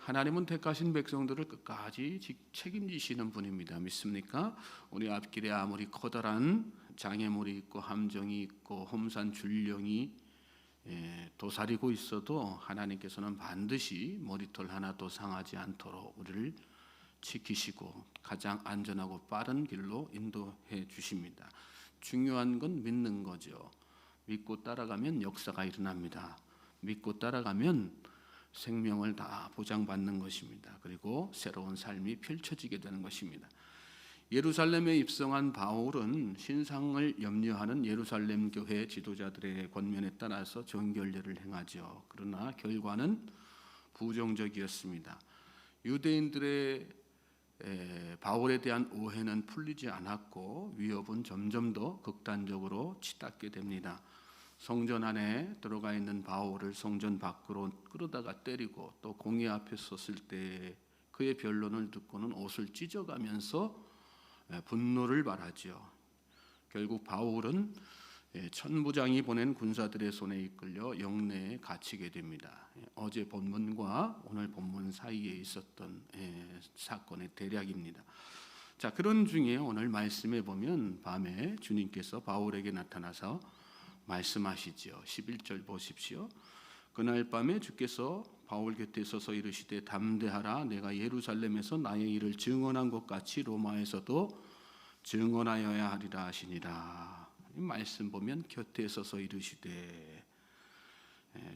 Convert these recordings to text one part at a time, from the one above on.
하나님은 택하신 백성들을 끝까지 책임지시는 분입니다. 믿습니까? 우리 앞길에 아무리 커다란 장애물이 있고 함정이 있고 험산 줄령이 도사리고 있어도 하나님께서는 반드시 머리털 하나도 상하지 않도록 우리를 지키시고 가장 안전하고 빠른 길로 인도해 주십니다. 중요한 건 믿는 거죠. 믿고 따라가면 역사가 일어납니다. 믿고 따라가면 생명을 다 보장받는 것입니다. 그리고 새로운 삶이 펼쳐지게 되는 것입니다. 예루살렘에 입성한 바울은 신상을 염려하는 예루살렘 교회 지도자들의 권면에 따라서 정결례를 행하죠. 그러나 결과는 부정적이었습니다. 유대인들의 바울에 대한 오해는 풀리지 않았고 위협은 점점 더 극단적으로 치닫게 됩니다. 성전 안에 들어가 있는 바울을 성전 밖으로 끌어다가 때리고 또 공회 앞에 섰을 때 그의 변론을 듣고는 옷을 찢어가면서 분노를 발하지요. 결국 바울은 천부장이 보낸 군사들의 손에 이끌려 영내에 갇히게 됩니다. 어제 본문과 오늘 본문 사이에 있었던 사건의 대략입니다. 자, 그런 중에 오늘 말씀에 보면 밤에 주님께서 바울에게 나타나서 말씀하시지요. 11절 보십시오. 그날 밤에 주께서 바울 곁에 서서 이르시되 담대하라, 내가 예루살렘에서 나의 일을 증언한 것 같이 로마에서도 증언하여야 하리라 하시니라. 이 말씀 보면 곁에 서서 이르시되,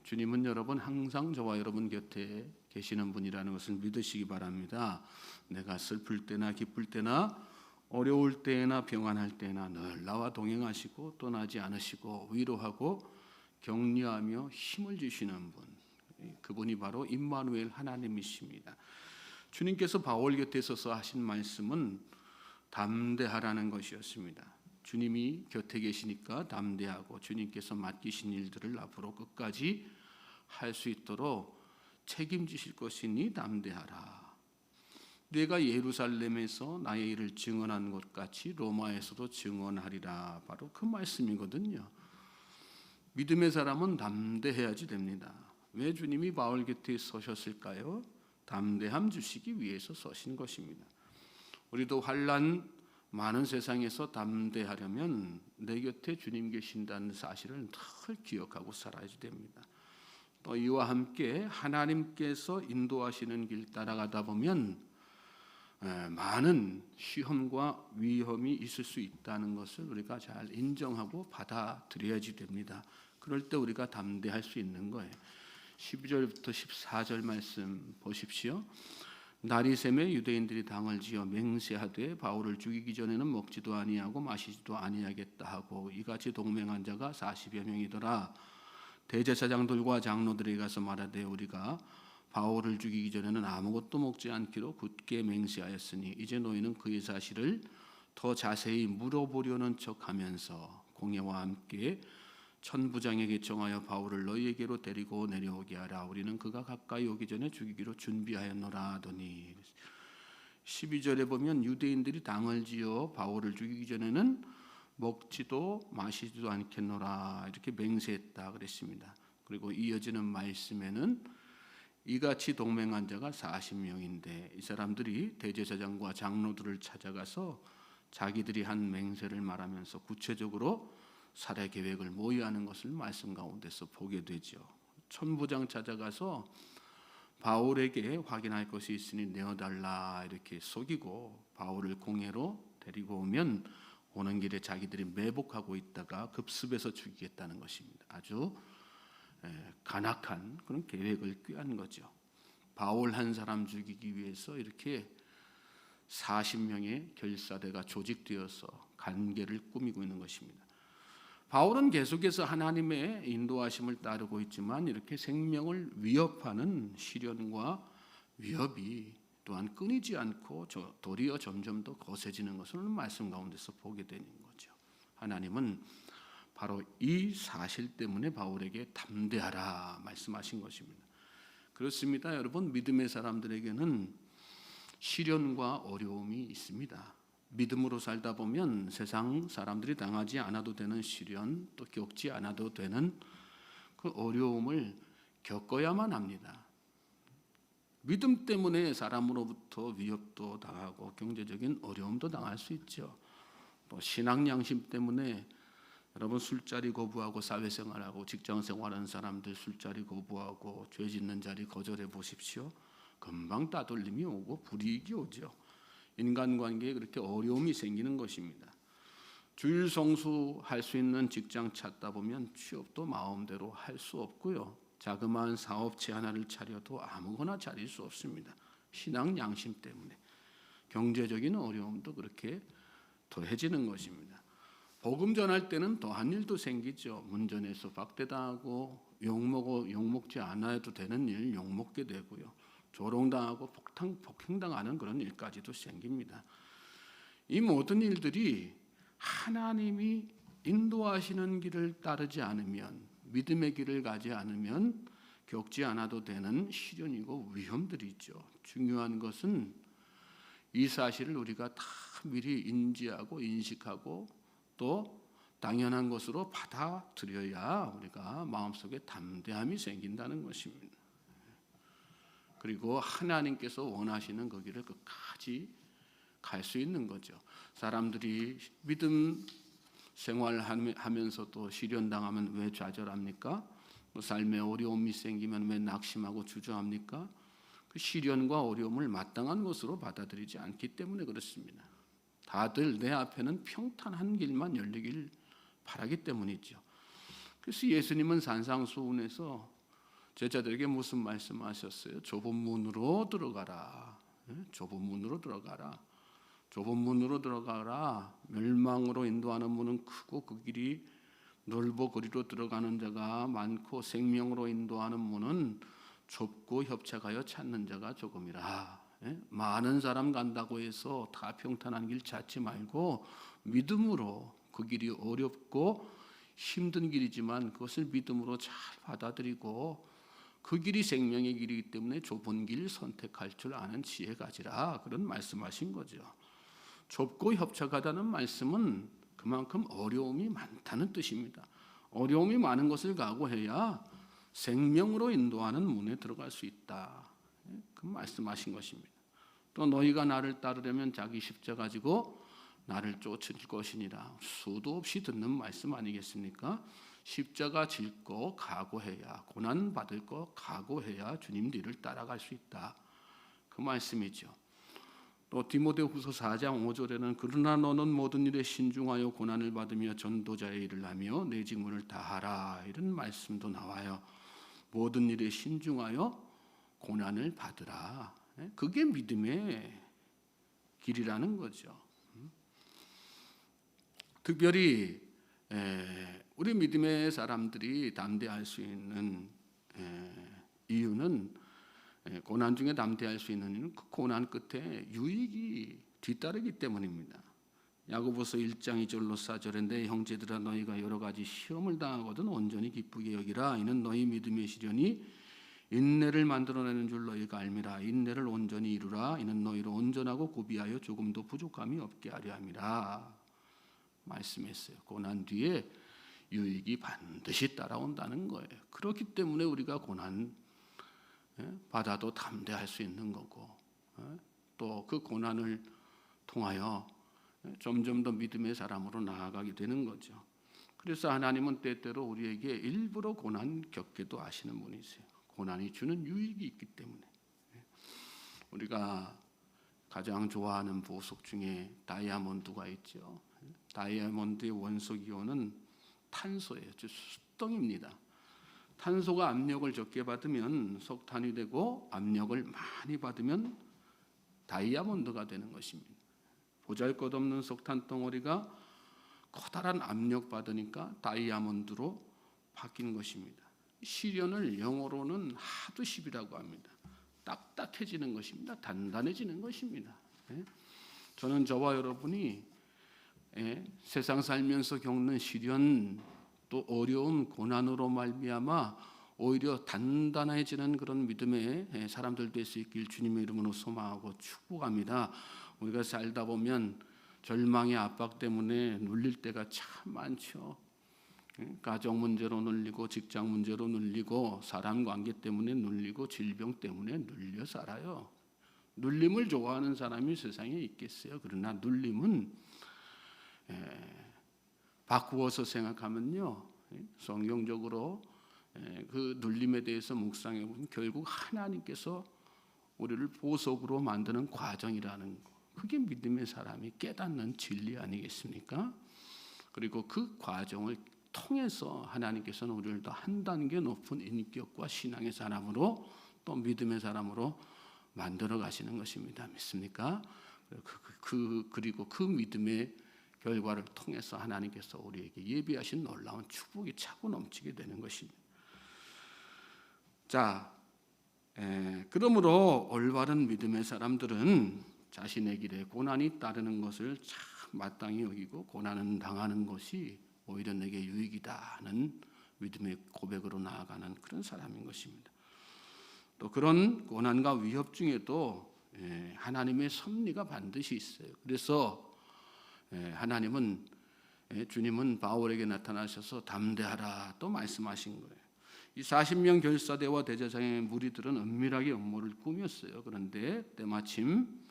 주님은 여러분 항상 저와 여러분 곁에 계시는 분이라는 것을 믿으시기 바랍니다. 내가 슬플 때나 기쁠 때나 어려울 때나 평안할 때나 늘 나와 동행하시고 떠나지 않으시고 위로하고 격려하며 힘을 주시는 분, 그분이 바로 임마누엘 하나님이십니다. 주님께서 바울 곁에 서서 하신 말씀은 담대하라는 것이었습니다. 주님이 곁에 계시니까 담대하고 주님께서 맡기신 일들을 앞으로 끝까지 할 수 있도록 책임지실 것이니 담대하라. 내가 예루살렘에서 나의 일을 증언한 것 같이 로마에서도 증언하리라. 바로 그 말씀이거든요. 믿음의 사람은 담대해야지 됩니다. 왜 주님이 바울 곁에 서셨을까요? 담대함 주시기 위해서 서신 것입니다. 우리도 환난 많은 세상에서 담대하려면 내 곁에 주님 계신다는 사실을 늘 기억하고 살아야 됩니다. 또 이와 함께 하나님께서 인도하시는 길 따라가다 보면 많은 시험과 위험이 있을 수 있다는 것을 우리가 잘 인정하고 받아들여야지 됩니다. 그럴 때 우리가 담대할 수 있는 거예요. 12절부터 14절 말씀 보십시오. 날이 새매 유대인들이 당을 지어 맹세하되 바울을 죽이기 전에는 먹지도 아니하고 마시지도 아니하겠다 하고 이같이 동맹한 자가 40여 명이더라. 대제사장들과 장로들에게 가서 말하되 우리가 바울을 죽이기 전에는 아무것도 먹지 않기로 굳게 맹세하였으니 이제 너희는 그의 사실을 더 자세히 물어보려는 척하면서 공회와 함께 천부장에게 정하여 바울을 너희에게로 데리고 내려오게 하라. 우리는 그가 가까이 오기 전에 죽이기로 준비하였노라 하더니 12절에 보면 유대인들이 당을 지어 바울을 죽이기 전에는 먹지도 마시지도 않겠노라 이렇게 맹세했다 그랬습니다. 그리고 이어지는 말씀에는 이같이 동맹한 자가 40명인데 이 사람들이 대제사장과 장로들을 찾아가서 자기들이 한 맹세를 말하면서 구체적으로 살해 계획을 모의하는 것을 말씀 가운데서 보게 되죠. 천부장 찾아가서 바울에게 확인할 것이 있으니 내어달라 이렇게 속이고 바울을 공회로 데리고 오면 오는 길에 자기들이 매복하고 있다가 급습해서 죽이겠다는 것입니다. 아주 간악한 그런 계획을 꾀한 거죠. 바울 한 사람 죽이기 위해서 이렇게 40명의 결사대가 조직되어서 간계를 꾸미고 있는 것입니다. 바울은 계속해서 하나님의 인도하심을 따르고 있지만 이렇게 생명을 위협하는 시련과 위협이 또한 끊이지 않고 도리어 점점 더 거세지는 것을 말씀 가운데서 보게 되는 거죠. 하나님은 바로 이 사실 때문에 바울에게 담대하라 말씀하신 것입니다. 그렇습니다. 여러분, 믿음의 사람들에게는 시련과 어려움이 있습니다. 믿음으로 살다 보면 세상 사람들이 당하지 않아도 되는 시련, 또 겪지 않아도 되는 그 어려움을 겪어야만 합니다. 믿음 때문에 사람으로부터 위협도 당하고 경제적인 어려움도 당할 수 있죠. 또 신앙 양심 때문에 여러분 술자리 거부하고 사회생활하고 직장생활하는 사람들 술자리 거부하고 죄 짓는 자리 거절해 보십시오. 금방 따돌림이 오고 불이익이 오죠. 인간관계에 그렇게 어려움이 생기는 것입니다. 주일 성수할 수 있는 직장 찾다 보면 취업도 마음대로 할 수 없고요. 자그마한 사업체 하나를 차려도 아무거나 차릴 수 없습니다. 신앙 양심 때문에 경제적인 어려움도 그렇게 더해지는 것입니다. 복음 전할 때는 더한 일도 생기죠. 문전에서 박대당하고 욕먹지 않아도 되는 일 욕먹게 되고요. 조롱당하고 폭행당하는 그런 일까지도 생깁니다. 이 모든 일들이 하나님이 인도하시는 길을 따르지 않으면, 믿음의 길을 가지 않으면 겪지 않아도 되는 시련이고 위험들이죠. 중요한 것은 이 사실을 우리가 다 미리 인지하고 인식하고 또 당연한 것으로 받아들여야 우리가 마음속에 담대함이 생긴다는 것입니다. 그리고 하나님께서 원하시는 그 길을 끝까지 갈 수 있는 거죠. 사람들이 믿음 생활하면서도 시련당하면 왜 좌절합니까? 삶에 어려움이 생기면 왜 낙심하고 주저합니까? 그 시련과 어려움을 마땅한 것으로 받아들이지 않기 때문에 그렇습니다. 다들 내 앞에는 평탄한 길만 열리길 바라기 때문이죠. 그래서 예수님은 산상수훈에서 제자들에게 무슨 말씀하셨어요? 좁은 문으로 들어가라. 좁은 문으로 들어가라. 좁은 문으로 들어가라. 멸망으로 인도하는 문은 크고 그 길이 넓어 거리로 들어가는 자가 많고 생명으로 인도하는 문은 좁고 협착하여 찾는 자가 조금이라. 많은 사람 간다고 해서 다 평탄한 길 찾지 말고 믿음으로 그 길이 어렵고 힘든 길이지만 그것을 믿음으로 잘 받아들이고 그 길이 생명의 길이기 때문에 좁은 길 선택할 줄 아는 지혜 가지라. 그런 말씀하신 거죠. 좁고 협착하다는 말씀은 그만큼 어려움이 많다는 뜻입니다. 어려움이 많은 것을 각오해야 생명으로 인도하는 문에 들어갈 수 있다. 그 말씀하신 것입니다. 또 너희가 나를 따르려면 자기 십자가 지고 나를 쫓을 것이니라. 수도 없이 듣는 말씀 아니겠습니까? 십자가 질 거 각오해야, 고난 받을 거 각오해야 주님 뒤를 따라갈 수 있다. 그 말씀이죠. 또 디모데후서 4장 5절에는 그러나 너는 모든 일에 신중하여 고난을 받으며 전도자의 일을 하며 내 직무를 다하라. 이런 말씀도 나와요. 모든 일에 신중하여 고난을 받으라. 그게 믿음의 길이라는 거죠. 특별히 우리 믿음의 사람들이 담대할 수 있는 이유는, 고난 중에 담대할 수 있는 이유는 그 고난 끝에 유익이 뒤따르기 때문입니다. 야고보서 1장 2절로 4절에 내 형제들아 너희가 여러 가지 시험을 당하거든 온전히 기쁘게 여기라. 이는 너희 믿음의 시련이 인내를 만들어내는 줄 너희가 알미라. 인내를 온전히 이루라. 이는 너희를 온전하고 고비하여 조금도 부족함이 없게 하려 함이라. 말씀했어요. 고난 뒤에 유익이 반드시 따라온다는 거예요. 그렇기 때문에 우리가 고난 받아도 담대할 수 있는 거고, 또 그 고난을 통하여 점점 더 믿음의 사람으로 나아가게 되는 거죠. 그래서 하나님은 때때로 우리에게 일부러 고난 겪게도 하시는 분이세요. 고난이 주는 유익이 있기 때문에. 우리가 가장 좋아하는 보석 중에 다이아몬드가 있죠. 다이아몬드의 원소 기호는 탄소예요. 즉 수동입니다. 탄소가 압력을 적게 받으면 석탄이 되고 압력을 많이 받으면 다이아몬드가 되는 것입니다. 보잘것없는 석탄 덩어리가 커다란 압력 받으니까 다이아몬드로 바뀐 것입니다. 시련을 영어로는 하드십이라고 합니다. 딱딱해지는 것입니다. 단단해지는 것입니다. 저는 저와 여러분이 세상 살면서 겪는 시련 또 어려운 고난으로 말미암아 오히려 단단해지는 그런 믿음의 사람들 될 수 있길 주님의 이름으로 소망하고 축복합니다. 우리가 살다 보면 절망의 압박 때문에 눌릴 때가 참 많죠. 가정 문제로 눌리고 직장 문제로 눌리고 사람 관계 때문에 눌리고 질병 때문에 눌려 살아요. 눌림을 좋아하는 사람이 세상에 있겠어요. 그러나 눌림은 바꾸어서 생각하면요, 성경적으로 그 눌림에 대해서 묵상해 보면 결국 하나님께서 우리를 보석으로 만드는 과정이라는 거, 그게 믿음의 사람이 깨닫는 진리 아니겠습니까? 그리고 그 과정을 통해서 하나님께서는 우리를 더 한 단계 높은 인격과 신앙의 사람으로 또 믿음의 사람으로 만들어 가시는 것입니다. 믿습니까? 그리고 그 믿음의 결과를 통해서 하나님께서 우리에게 예비하신 놀라운 축복이 차고 넘치게 되는 것입니다. 자, 그러므로 올바른 믿음의 사람들은 자신의 길에 고난이 따르는 것을 참 마땅히 여기고 고난은 당하는 것이 오히려 내게 유익이다는 믿음의 고백으로 나아가는 그런 사람인 것입니다. 또 그런 고난과 위협 중에도 하나님의 섭리가 반드시 있어요. 그래서 주님은 바울에게 나타나셔서 담대하라 또 말씀하신 거예요. 이 40명 결사대와 대제사장의 무리들은 은밀하게 음모를 꾸몄어요. 그런데 때마침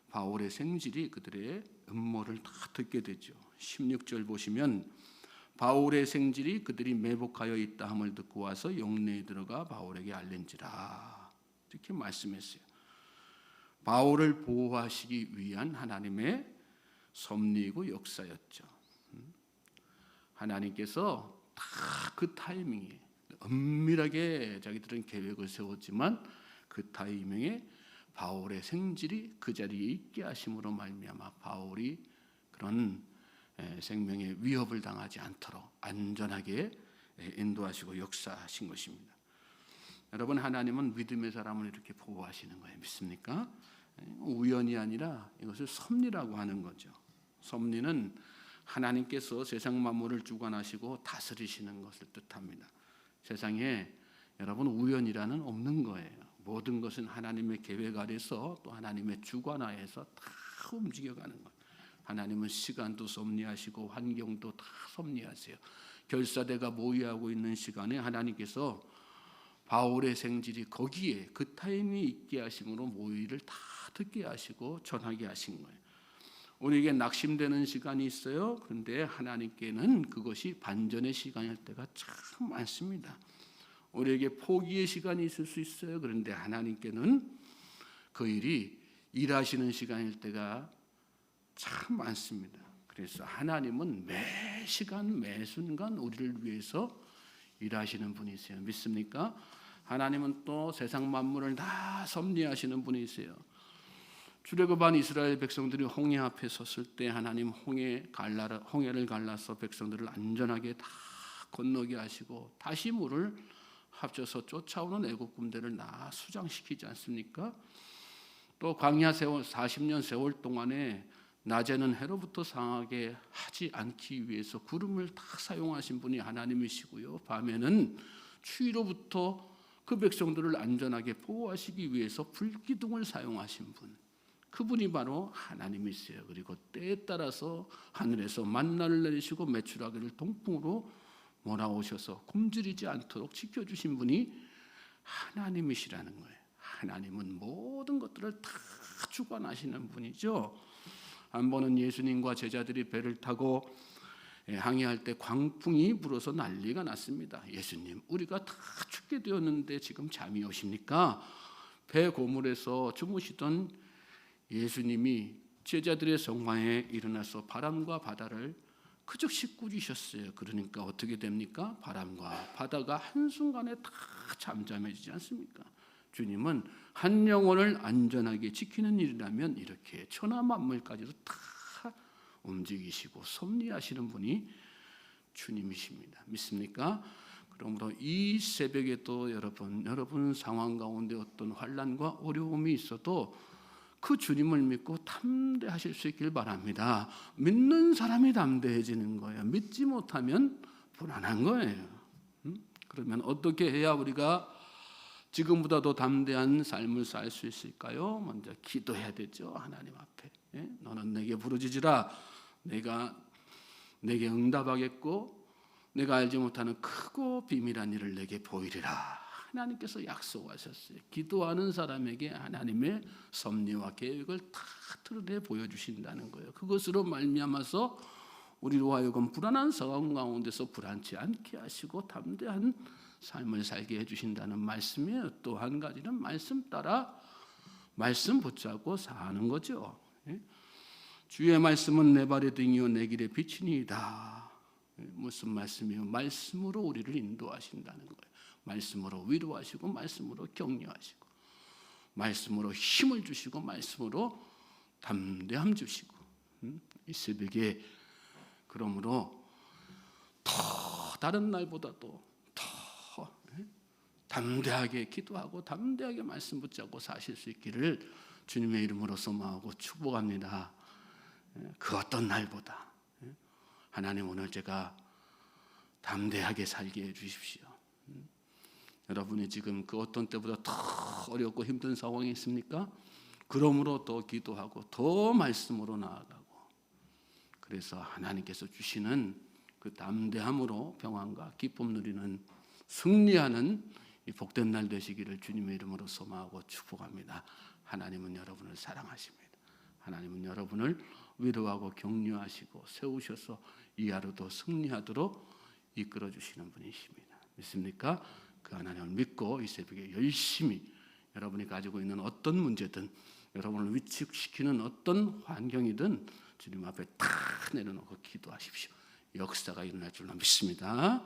바울의 생질이 그들의 음모를 다 듣게 되죠. 16절 보시면 바울의 생질이 그들이 매복하여 있다 함을 듣고 와서 영내에 들어가 바울에게 알린지라 이렇게 말씀했어요. 바울을 보호하시기 위한 하나님의 섭리이고 역사였죠. 하나님께서 다 그 타이밍에 은밀하게 자기들은 계획을 세웠지만 그 타이밍에 바울의 생질이 그 자리에 있게 하심으로 말미암아 바울이 그런 생명의 위협을 당하지 않도록 안전하게 인도하시고 역사하신 것입니다. 여러분, 하나님은 믿음의 사람을 이렇게 보호하시는 거예요. 믿습니까? 우연이 아니라 이것을 섭리라고 하는 거죠. 섭리는 하나님께서 세상 만물을 주관하시고 다스리시는 것을 뜻합니다. 세상에 여러분 우연이라는 없는 거예요. 모든 것은 하나님의 계획 아래서 또 하나님의 주관하에서 다 움직여가는 거예요. 하나님은 시간도 섭리하시고 환경도 다 섭리하세요. 결사대가 모의하고 있는 시간에 하나님께서 바울의 생질이 거기에 그 타임이 있게 하심으로 모의를 다 듣게 하시고 전하게 하신 거예요. 우리에게 낙심되는 시간이 있어요. 그런데 하나님께는 그것이 반전의 시간일 때가 참 많습니다. 우리에게 포기의 시간이 있을 수 있어요. 그런데 하나님께는 그 일이 일하시는 시간일 때가 참 많습니다. 그래서 하나님은 매 시간 매 순간 우리를 위해서 일하시는 분이세요. 믿습니까? 하나님은 또 세상 만물을 다 섭리하시는 분이세요. 출애굽한 이스라엘 백성들이 홍해 앞에 섰을 때 하나님 홍해를 갈라서 백성들을 안전하게 다 건너게 하시고 다시 물을 합쳐서 쫓아오는 애국 군대를 다 수장시키지 않습니까? 또 광야 세월 40년 세월 동안에 낮에는 해로부터 상하게 하지 않기 위해서 구름을 다 사용하신 분이 하나님이시고요. 밤에는 추위로부터 그 백성들을 안전하게 보호하시기 위해서 불기둥을 사용하신 분, 그분이 바로 하나님이세요. 그리고 때에 따라서 하늘에서 만나를 내리시고 메추라기를 동풍으로 몰아오셔서 굶주리지 않도록 지켜주신 분이 하나님이시라는 거예요. 하나님은 모든 것들을 다 주관하시는 분이죠. 한 번은 예수님과 제자들이 배를 타고 항해할 때 광풍이 불어서 난리가 났습니다. 예수님, 우리가 다 죽게 되었는데 지금 잠이 오십니까? 배 고물에서 주무시던 예수님이 제자들의 성화에 일어나서 바람과 바다를 그 즉시 꾸짖으셨어요. 그러니까 어떻게 됩니까? 바람과 바다가 한순간에 다 잠잠해지지 않습니까? 주님은 한 영혼을 안전하게 지키는 일이라면 이렇게 천하 만물까지도 다 움직이시고 섭리하시는 분이 주님이십니다. 믿습니까? 그러므로 이 새벽에도 여러분 상황 가운데 어떤 환난과 어려움이 있어도 그 주님을 믿고 담대하실 수 있길 바랍니다. 믿는 사람이 담대해지는 거예요. 믿지 못하면 불안한 거예요. 그러면 어떻게 해야 우리가 지금보다 더 담대한 삶을 살 수 있을까요? 먼저 기도해야 되죠. 하나님 앞에. 너는 내게 부르짖으라. 내가 내게 응답하겠고 내가 알지 못하는 크고 비밀한 일을 내게 보이리라. 하나님께서 약속하셨어요. 기도하는 사람에게 하나님의 섭리와 계획을 다 틀어내 보여주신다는 거예요. 그것으로 말미암아서 우리로 하여금 불안한 상황 가운데서 불안치 않게 하시고 담대한 삶을 살게 해주신다는 말씀이에요. 또 한 가지는 말씀 따라 말씀 붙잡고 사는 거죠. 주의 말씀은 내 발의 등이요 내 길의 빛이니이다. 무슨 말씀이요? 말씀으로 우리를 인도하신다는 거예요. 말씀으로 위로하시고 말씀으로 격려하시고 말씀으로 힘을 주시고 말씀으로 담대함 주시고 이 새벽에 그러므로 더 다른 날보다도 더 담대하게 기도하고 담대하게 말씀 붙잡고 사실 수 있기를 주님의 이름으로 소망하고 축복합니다. 그 어떤 날보다 하나님 오늘 제가 담대하게 살게 해주십시오. 여러분이 지금 그 어떤 때보다 더 어렵고 힘든 상황이 있습니까? 그러므로 더 기도하고 더 말씀으로 나아가고 그래서 하나님께서 주시는 그 담대함으로 평안과 기쁨 누리는 승리하는 이 복된 날 되시기를 주님의 이름으로 소망하고 축복합니다. 하나님은 여러분을 사랑하십니다. 하나님은 여러분을 위로하고 격려하시고 세우셔서 이 하루도 승리하도록 이끌어 주시는 분이십니다. 믿습니까? 그 하나님을 믿고 이 새벽에 열심히 여러분이 가지고 있는 어떤 문제든 여러분을 위축시키는 어떤 환경이든 주님 앞에 다 내려놓고 기도하십시오. 역사가 일어날 줄로 믿습니다.